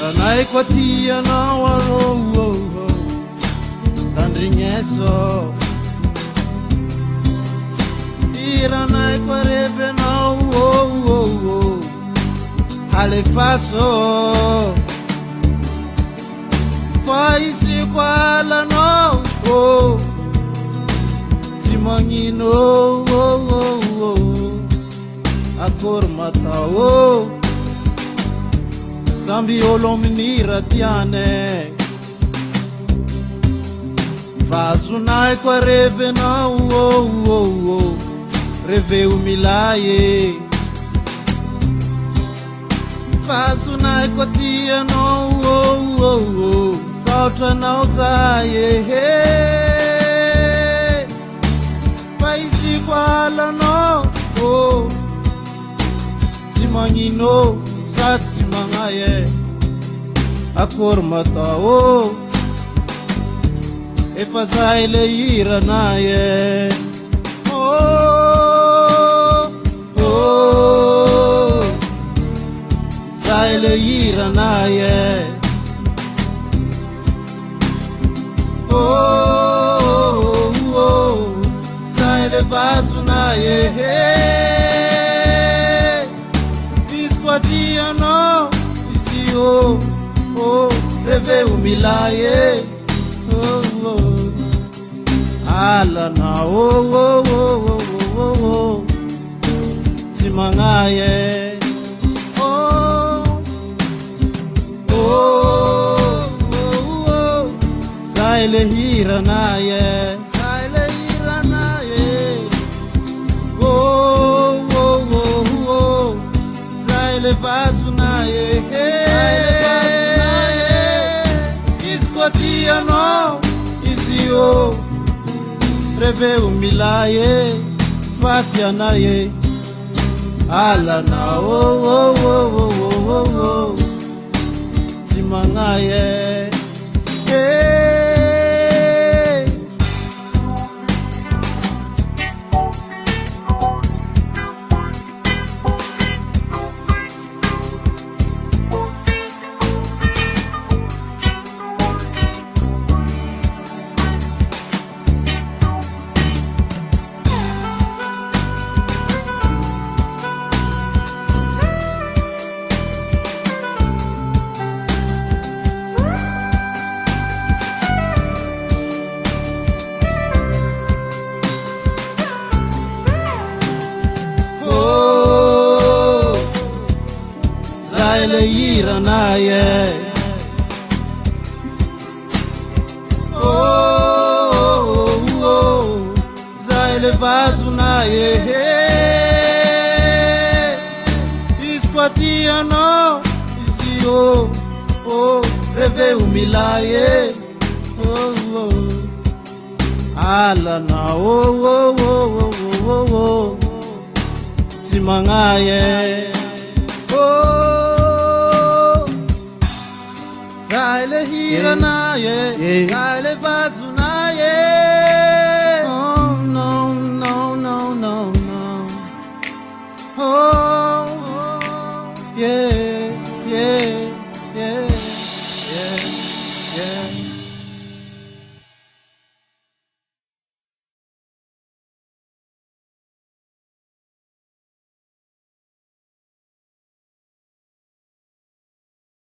Ranai kwa tia na waro Tandrinyeso Iranai kwa rebe na Halefaso Faisi kwa la no Simangino Akor matao Zambi olominira tiane Vazunai kwa reve na Reve umilaye Vazunai kwa tia no Sautra na usaye Paisi kwa la no Simangino Simangaya Akor matao Efazaile iranaye Zaile iranaye Zaile vasunaye Bisquatia no Isio Reve umilaye Ala na Simangaye Zaile hiranaye Zaile hiranaye Zaile vasunaye Isquatia no Isio Reve umilaye Fatianaye Ala na Simangaye Zaile iranaye Zaile vasunaye Isquatia no Isio Reve umilaye Ala na Simangaye Zaile hiranaye Zaile vasunaye Oh no no no no no Oh yeah